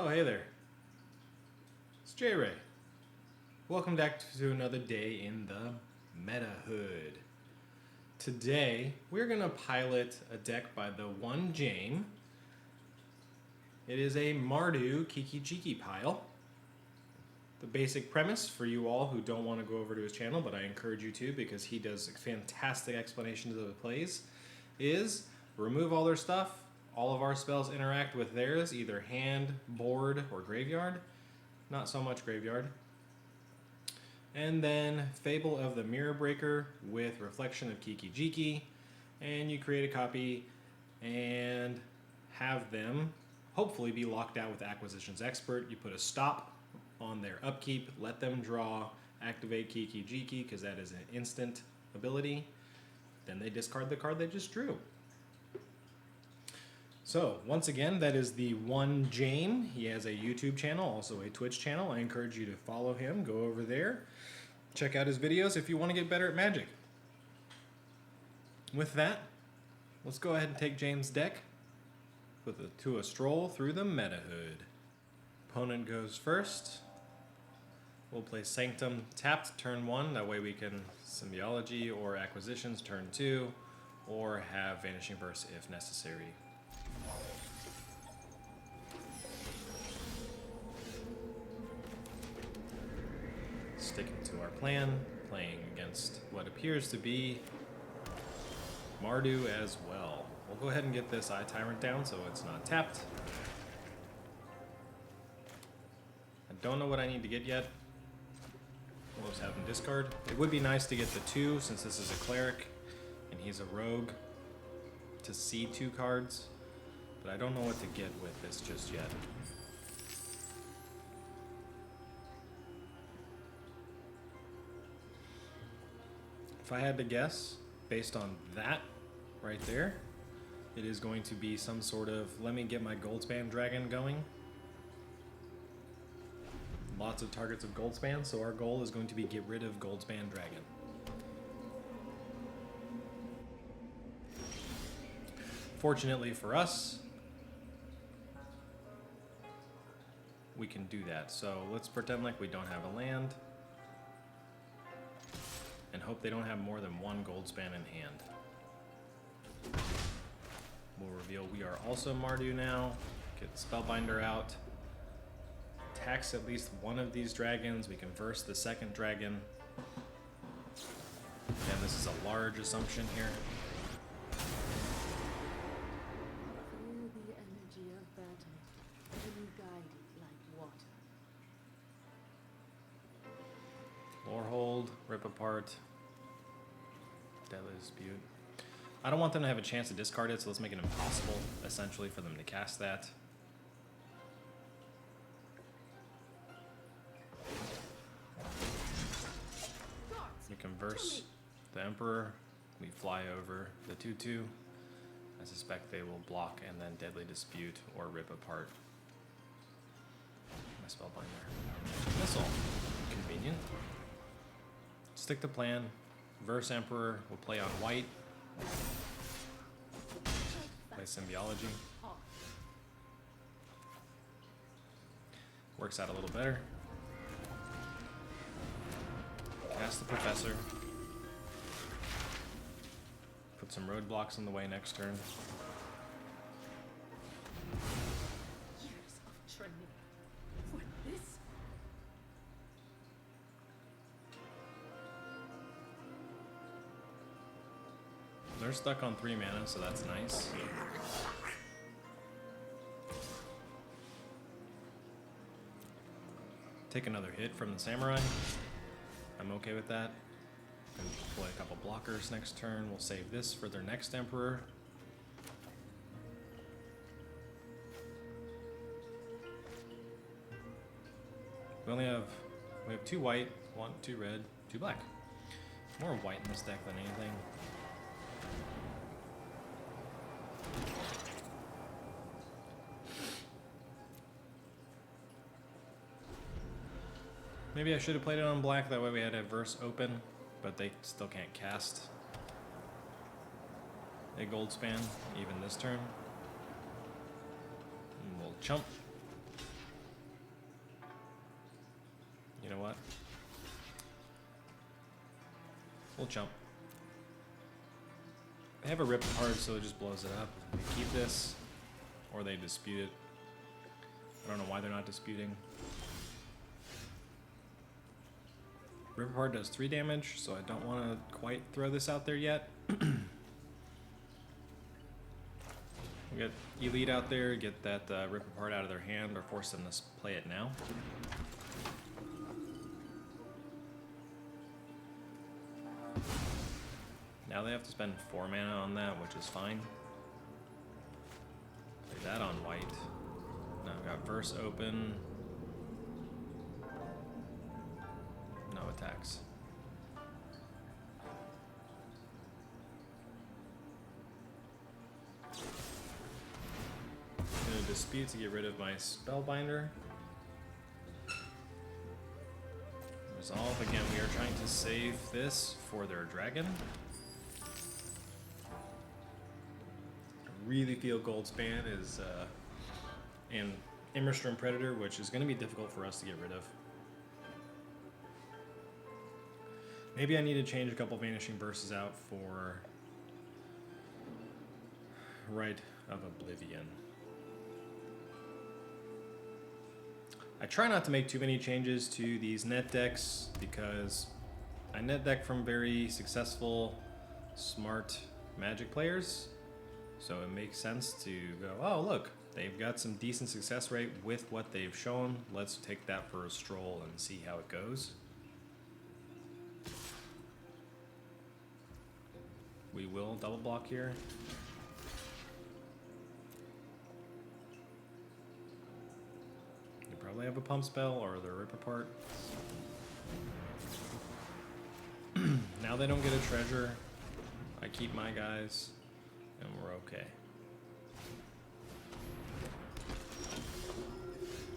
Oh, hey there. It's J-Ray. Welcome back to another day in the Meta Hood. Today, we're going to pilot a deck by TheOneJame's. It is a Mardu Kiki pile. The basic premise for you all who don't want to go over to his channel, but I encourage you to because he does fantastic explanations of the plays, is remove all their stuff. All of our spells interact with theirs, either hand, board, or graveyard. Not so much graveyard. And then Fable of the Mirror Breaker with Reflection of Kiki, and you create a copy and have them hopefully be locked out with Acquisitions Expert. You put a stop on their upkeep, let them draw, activate Kiki because that is an instant ability. Then they discard the card they just drew. So, once again, that is TheOneJame's. He has a YouTube channel, also a Twitch channel. I encourage you to follow him. Go over there. Check out his videos if you want to get better at Magic. With that, let's go ahead and take James' deck to a stroll through the Meta Hood. Opponent goes first. We'll play Sanctum tapped turn 1. That way we can Symbiology or Acquisitions turn 2, or have Vanishing Verse if necessary. Sticking to our plan, playing against what appears to be Mardu as well. We'll go ahead and get this Eye Tyrant down so it's not tapped. I don't know what I need to get yet. We'll just have him discard. It would be nice to get the 2 since this is a cleric and he's a rogue to see 2 cards, but I don't know what to get with this just yet. If I had to guess, based on that right there, it is going to be some sort of, let me get my Goldspan Dragon going. Lots of targets of Goldspan, so our goal is going to be get rid of Goldspan Dragon. Fortunately for us, we can do that. So let's pretend like we don't have a land and hope they don't have more than 1 Goldspan in hand. We'll reveal we are also Mardu now. Get Spellbinder out. Tax at least one of these dragons. We can verse the second dragon. And this is a large assumption here. Feel the energy of battle, and guide it like water. Lore hold, rip apart, deadly dispute. I don't want them to have a chance to discard it, so let's make it impossible, essentially, for them to cast that. We converse the Emperor. We fly over the 2/2. I suspect they will block and then deadly dispute or rip apart my Spellbinder. Missile. Convenient. Stick to plan. Verse Emperor will play on white. Play Symbiology. Works out a little better. Cast the Professor. Put some roadblocks in the way next turn. Years of training for this. They're stuck on 3 mana, so that's nice. Take another hit from the Samurai. I'm okay with that. And play a couple blockers next turn. We'll save this for their next Emperor. We have 2 white, 2 red, 2 black. More white in this deck than anything. Maybe I should have played it on black, that way we had a verse open, but they still can't cast a Goldspan even this turn. And we'll chump. what? We'll jump. They have a rip apart, so it just blows it up. They keep this, or they dispute it. I don't know why they're not disputing. Rip apart does 3 damage, so I don't want to quite throw this out there yet. We got Elite out there, get that rip apart out of their hand, or force them to play it now. Now they have to spend 4 mana on that, which is fine. Play that on white. Now I've got Verse open. No attacks. I'm gonna dispute to get rid of my Spellbinder. Resolve, again, we are trying to save this for their dragon. I really feel Goldspan is and Immerstorm Predator, which is going to be difficult for us to get rid of. Maybe I need to change a couple Vanishing Bursts out for Rite of Oblivion. I try not to make too many changes to these net decks because I net deck from very successful, smart Magic players. So it makes sense to go, oh look, they've got some decent success rate with what they've shown. Let's take that for a stroll and see how it goes. We will double block here. They probably have a pump spell or their rip apart. Now they don't get a treasure. I keep my guys. And we're okay.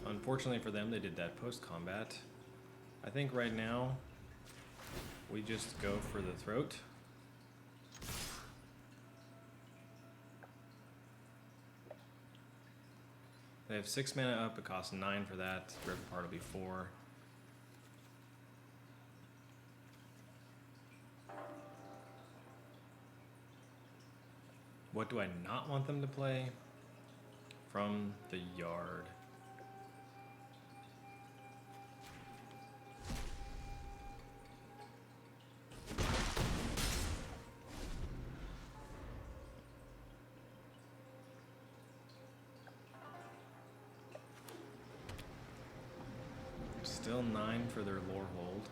Unfortunately for them, they did that post-combat. I think right now, we just go for the throat. They have 6 mana up, it costs 9 for that. Rip apart will be 4. What do I not want them to play? From the yard. Still 9 for their lore hold.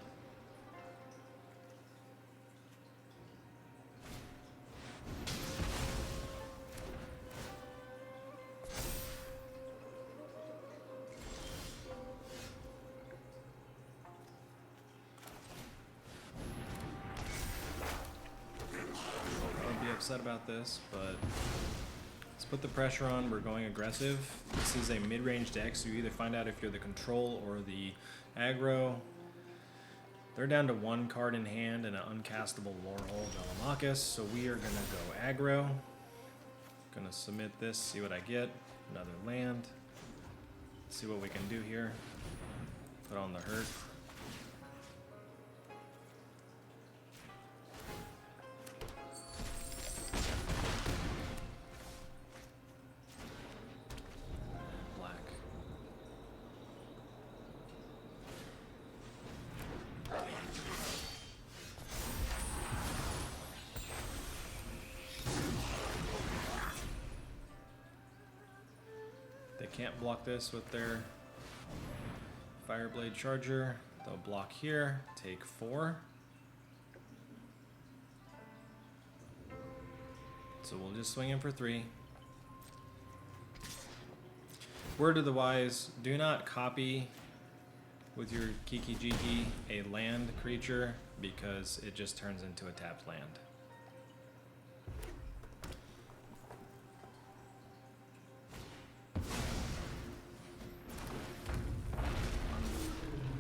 Upset about this, but let's put the pressure on. We're going aggressive. This is a mid-range deck, so you either find out if you're the control or the aggro. They're down to 1 card in hand and an uncastable Lorehold Velamachus, so we are gonna go aggro. Gonna submit this, see what I get. Another land. See what we can do here. Put on the hurt. Can't block this with their Fireblade Charger. They'll block here, take 4. So we'll just swing in for 3. Word of the wise, do not copy with your Kiki Jiki a land creature because it just turns into a tapped land.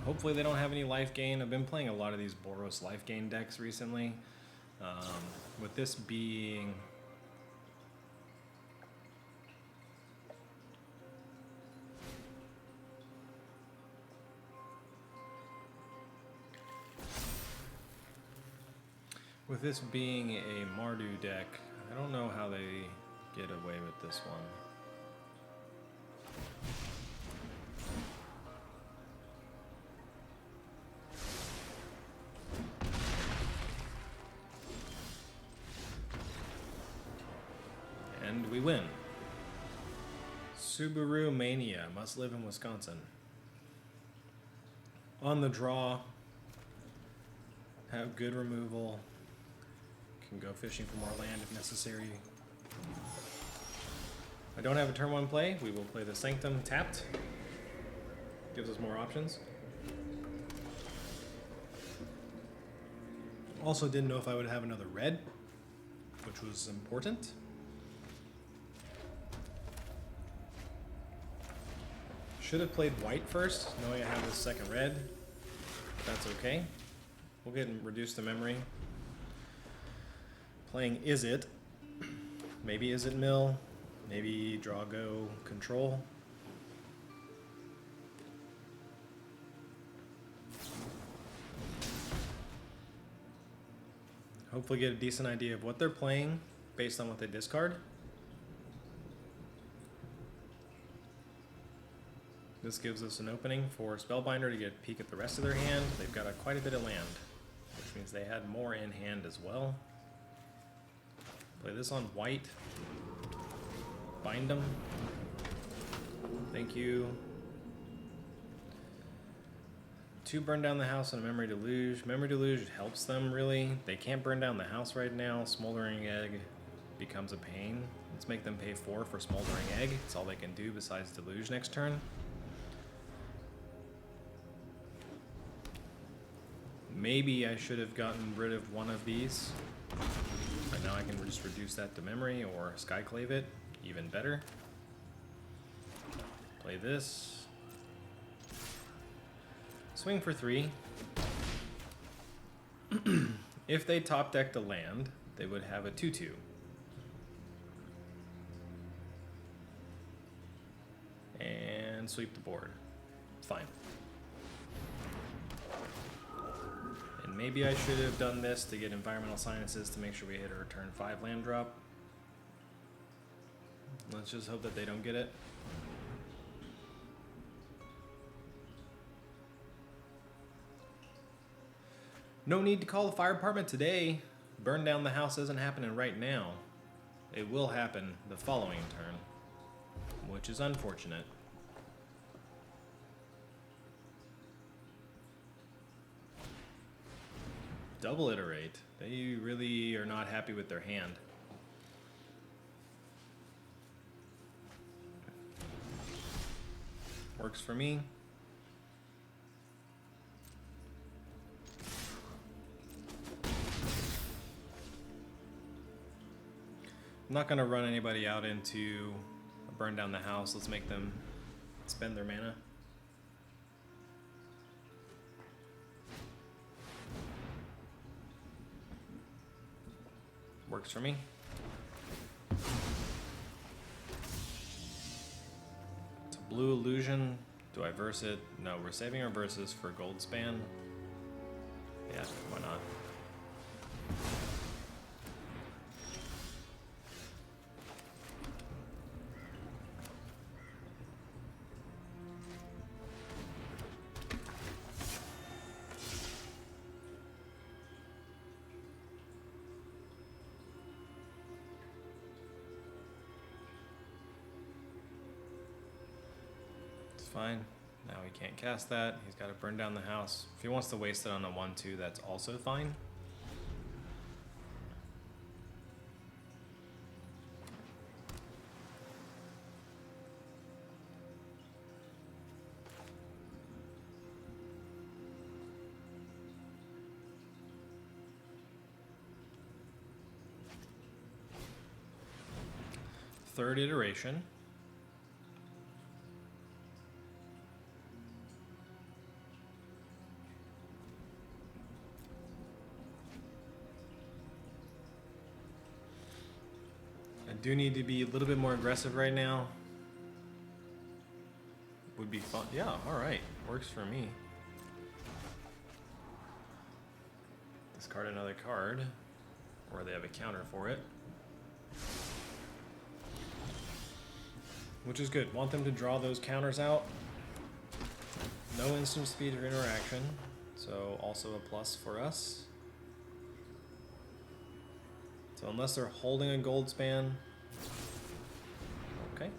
Hopefully they don't have any life gain. I've been playing a lot of these Boros life gain decks recently. With this being... With this being a Mardu deck, I don't know how they get away with this one. And we win. Subaru Mania, must live in Wisconsin. On the draw, have good removal, can go fishing for more land if necessary. I don't have a turn 1 play, we will play the Sanctum tapped. Gives us more options. Also didn't know if I would have another red, which was important. Should have played white first, knowing I have this second red. But that's okay. We'll get reduced to memory. Playing Is It. Maybe Is It Mill. Maybe Draw Go Control. Hopefully get a decent idea of what they're playing based on what they discard. This gives us an opening for Spellbinder to get a peek at the rest of their hand. They've got quite a bit of land, which means they had more in hand as well. Play this on white. Bind them. Thank you. 2 burn down the house and a memory deluge. Memory deluge helps them really. They can't burn down the house right now. Smoldering egg becomes a pain. Let's make them pay 4 for smoldering egg. It's all they can do besides deluge next turn. Maybe I should have gotten rid of one of these. Right now I can just reduce that to memory or skyclave it. Even better. Play this. Swing for 3. If they top decked a land, they would have a 2/2. And sweep the board. Fine. And maybe I should have done this to get environmental sinuses to make sure we hit a return 5 land drop. Let's just hope that they don't get it. No need to call the fire department today. Burn down the house isn't happening right now. It will happen the following turn, which is unfortunate. Double iterate. They really are not happy with their hand. Works for me. I'm not gonna run anybody out into a burn down the house. Let's make them spend their mana. Works for me. It's a blue illusion. Do I verse it? No, we're saving our verses for gold span. Yeah, why not? Fine. Now he can't cast that. He's got to burn down the house. If he wants to waste it on a 1/2, that's also fine. Third iteration. Do need to be a little bit more aggressive right now. Would be fun. Yeah, alright. Works for me. Discard another card. or they have a counter for it. Which is good. Want them to draw those counters out. No instant speed or interaction, so also a plus for us. So unless they're holding a gold span, okay.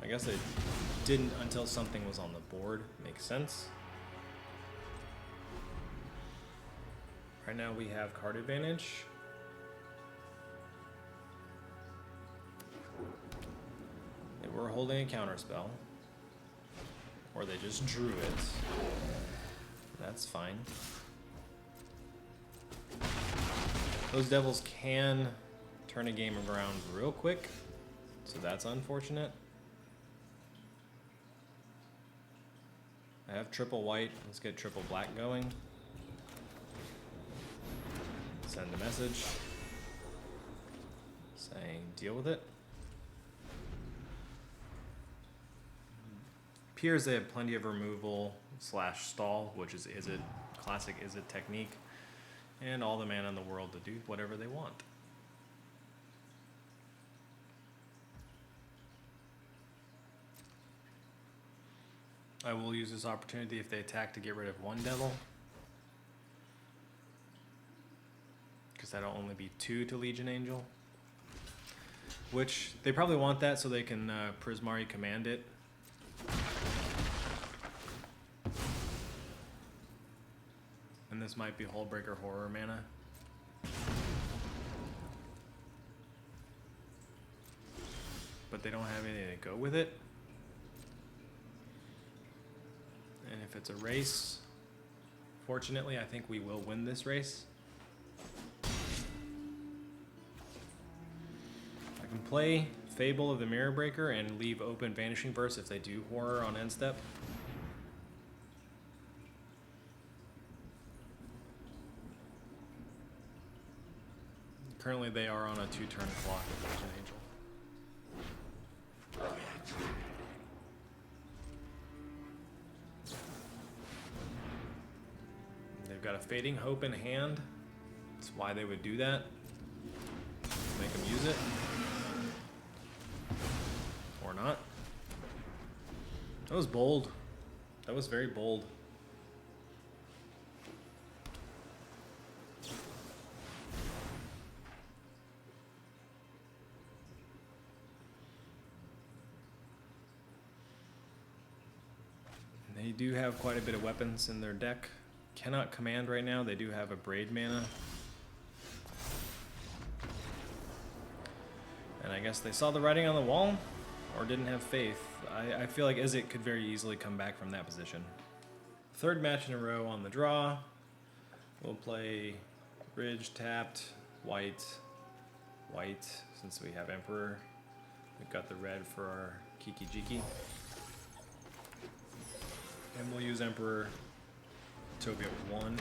I guess they didn't until something was on the board. Makes sense. Right now we have card advantage. They were holding a counter spell. Or they just drew it. That's fine. Those devils can turn a game around real quick, so that's unfortunate. I have triple white. Let's get triple black going. Send a message saying deal with it. Appears they have plenty of removal / stall, which is it classic is it technique, and all the mana in the world to do whatever they want. I will use this opportunity if they attack to get rid of one devil, because that'll only be 2 to Legion Angel, which they probably want that so they can Prismari command it. And this might be Hullbreaker Horror mana. But they don't have anything to go with it. And if it's a race, fortunately, I think we will win this race. I can play Fable of the Mirror Breaker and leave open Vanishing Verse if they do Horror on end step. Currently, they are on a 2-turn clock with Legion Angel. They've got a Fading Hope in hand. That's why they would do that. Make them use it. Or not. That was bold. That was very bold. They do have quite a bit of weapons in their deck. Cannot command right now. They do have a Braid mana. And I guess they saw the writing on the wall or didn't have faith. I feel like Izzet could very easily come back from that position. Third match in a row on the draw. We'll play Ridge tapped, white, white, since we have Emperor. We've got the red for our Kiki Jiki. And we'll use Emperor to get 1.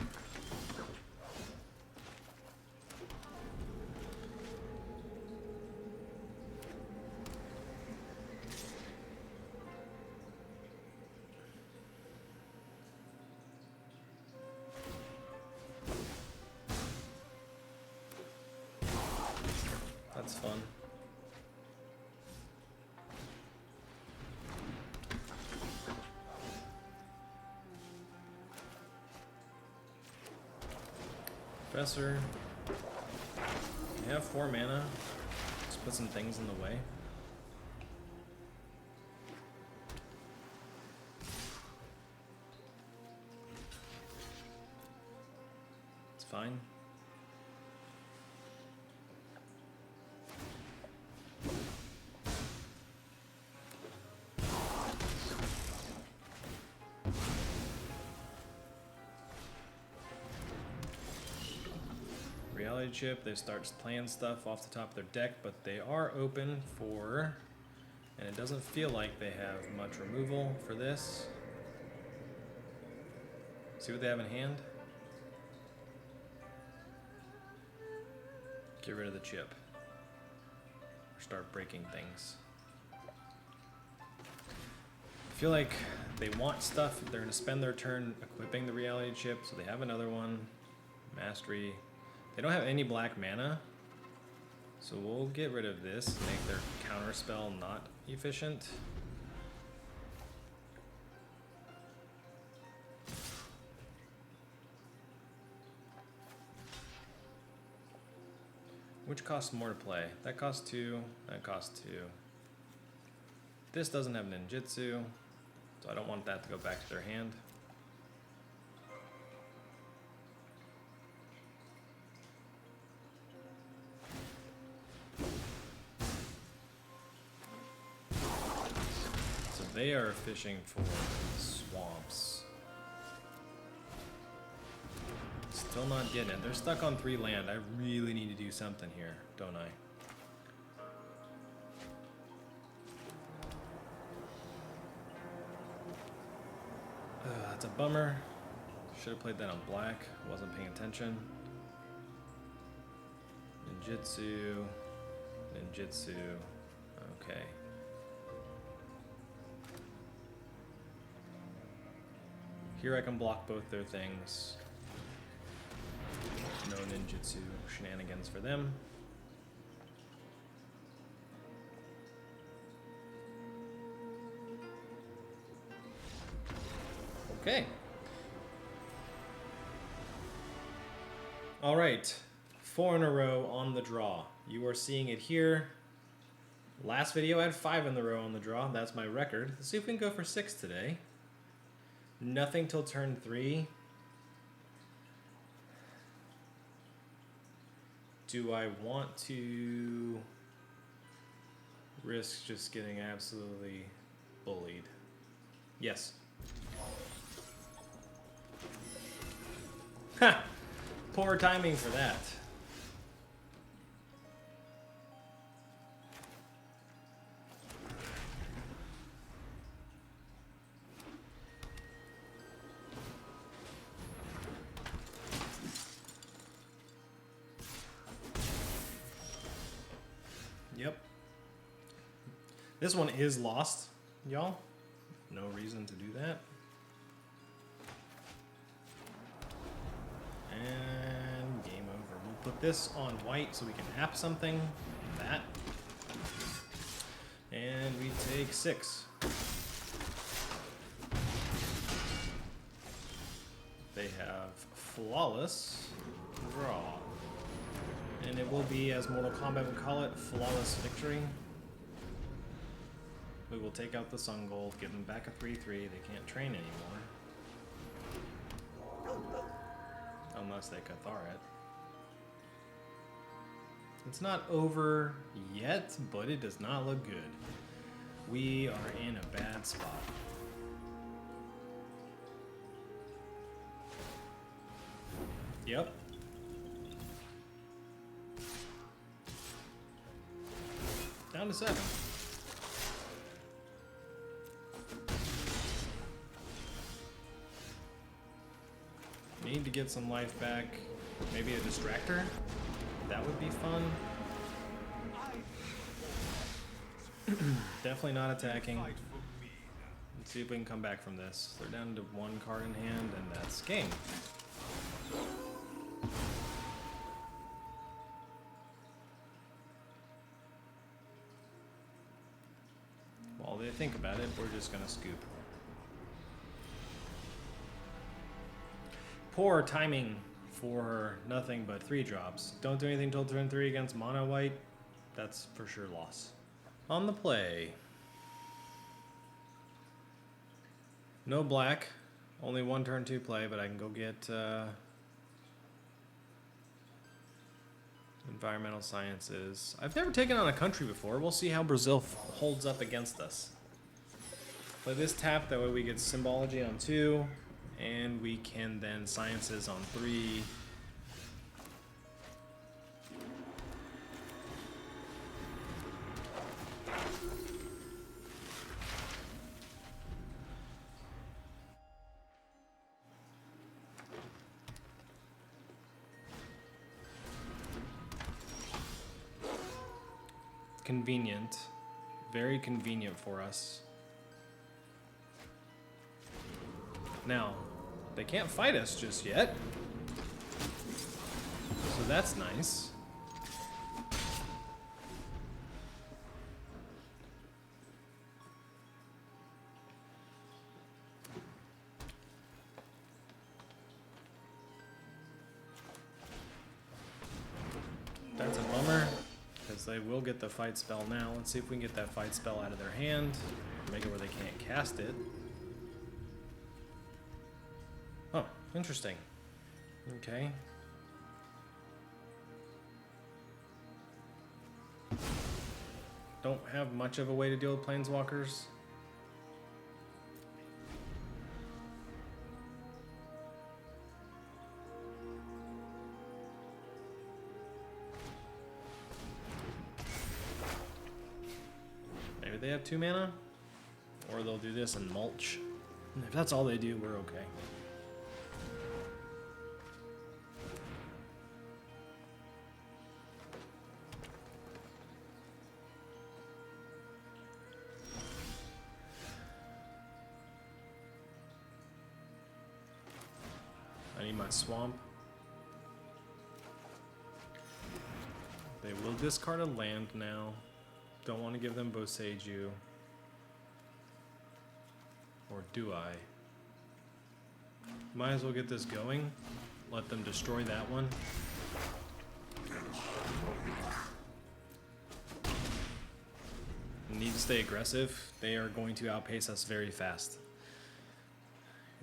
That's fun. Professor. We have 4 mana. Let's put some things in the way. It's fine. Reality Chip, they start playing stuff off the top of their deck, but they are open for, and it doesn't feel like they have much removal for this. See what they have in hand? Get rid of the chip. Or start breaking things. I feel like they want stuff. They're going to spend their turn equipping the Reality Chip, so they have another one. Mastery. They don't have any black mana, so we'll get rid of this, make their counter spell not efficient. Which costs more to play? That costs 2, that costs 2. This doesn't have ninjutsu, so I don't want that to go back to their hand. So they are fishing for swamps. Still not getting it. They're stuck on 3 land. I really need to do something here, don't I? That's a bummer. Should have played that on black. Wasn't paying attention. Ninjutsu. Ninjutsu. Okay. Here I can block both their things. No ninjutsu shenanigans for them. Okay. All right. 4 in a row on the draw. You are seeing it here. Last video I had 5 in the row on the draw. That's my record. Let's see if we can go for 6 today. Nothing till turn 3. Do I want to risk just getting absolutely bullied? Yes. Ha! Poor timing for that. Yep. This one is lost, y'all. No reason to do that. And game over. We'll put this on white so we can app something. That. And we take 6. They have flawless draw. And it will be, as Mortal Kombat would call it, flawless victory. We will take out the Sun Gold, give them back a 3/3. They can't train anymore. Unless they Cathar it. It's not over yet, but it does not look good. We are in a bad spot. Yep. Down to 7. Need to get some life back. Maybe a distractor? That would be fun. Definitely not attacking. Let's see if we can come back from this. They're down to 1 card in hand, and that's game. While they think about it, we're just gonna scoop. Poor timing for nothing but 3 drops. Don't do anything till turn 3 against mono white. That's for sure loss. On the play. No black. Only 1 turn 2 play, but I can go get environmental sciences. I've never taken on a country before. We'll see how Brazil holds up against us. Play this tap, that way we get symbology on 2. And we can then sciences on 3. Convenient. Very convenient for us. Now, they can't fight us just yet. So that's nice. That's a bummer, because they will get the fight spell now. Let's see if we can get that fight spell out of their hand. Make it where they can't cast it. Oh, interesting. Okay. Don't have much of a way to deal with planeswalkers. Maybe they have 2 mana? Or they'll do this and mulch. If that's all they do, we're okay. I need my swamp. They will discard a land now. Don't want to give them Boseiju. Or do I? Might as well get this going. Let them destroy that one. Need to stay aggressive. They are going to outpace us very fast.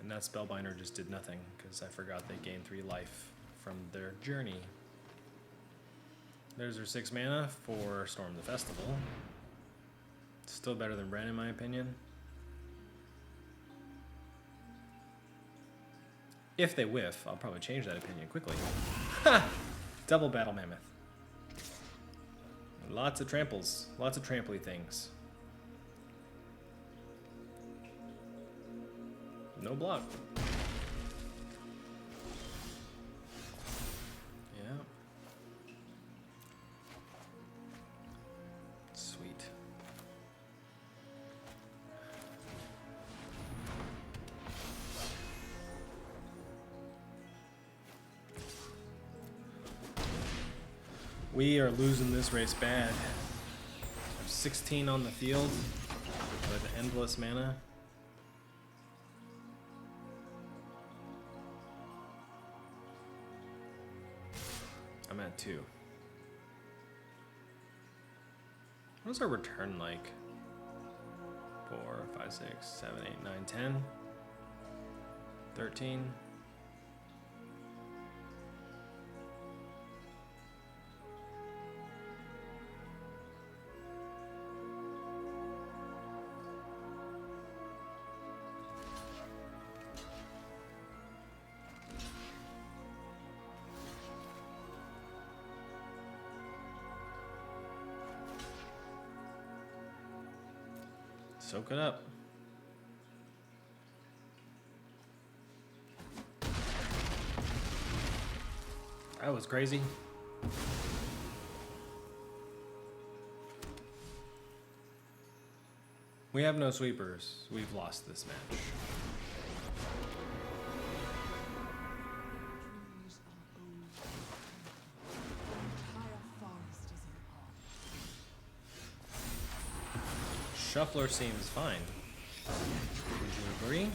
And that Spellbinder just did nothing, because I forgot they gained 3 life from their journey. There's their 6 mana for Storm the Festival. Still better than Wrenn in my opinion. If they whiff, I'll probably change that opinion quickly. Ha! Double Battle Mammoth. Lots of tramples. Lots of tramply things. No block. Yeah. Sweet. We are losing this race bad. 16 on the field with endless mana. I'm at 2. What is our return like? 4, 5, 6, 7, 8, 9, 10, 13. Soak it up. That was crazy. We have no sweepers. We've lost this match. Shuffler seems fine. Would you agree?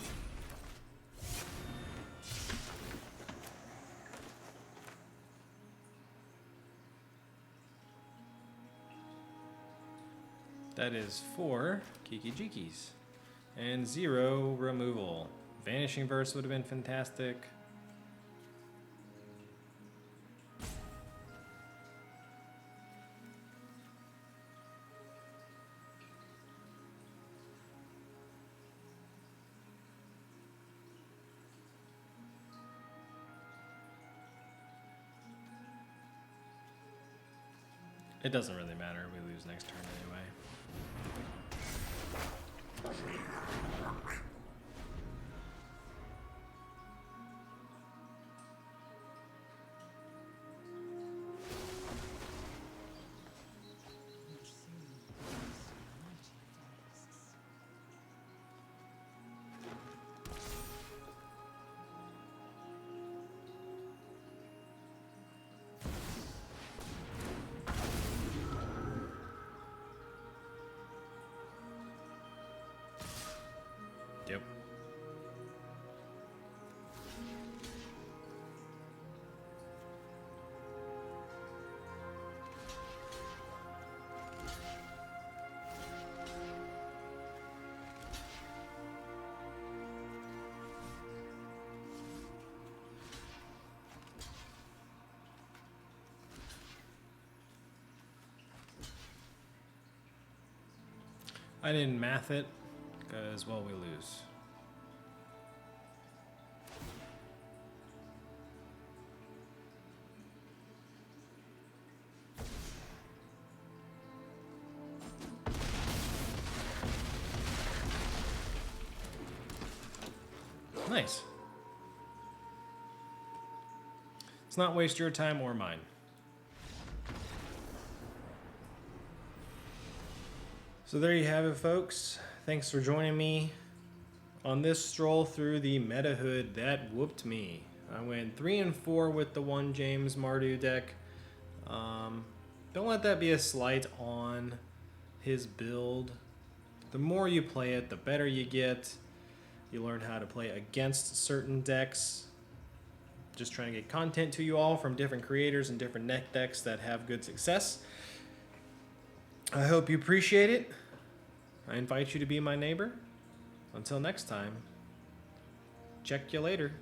That is 4 Kiki Jikis. And 0 removal. Vanishing Verse would have been fantastic. It doesn't really matter. We lose next turn anyway. I didn't math it, because, well, we lose. Nice. Let's not waste your time or mine. So there you have it, folks. Thanks for joining me on this stroll through the meta hood that whooped me. I went 3 and 4 with the TheOneJame's Mardu deck. Don't let that be a slight on his build. The more you play it, the better you get. You learn how to play against certain decks. Just trying to get content to you all from different creators and different deck decks that have good success. I hope you appreciate it. I invite you to be my neighbor. Until next time, check you later.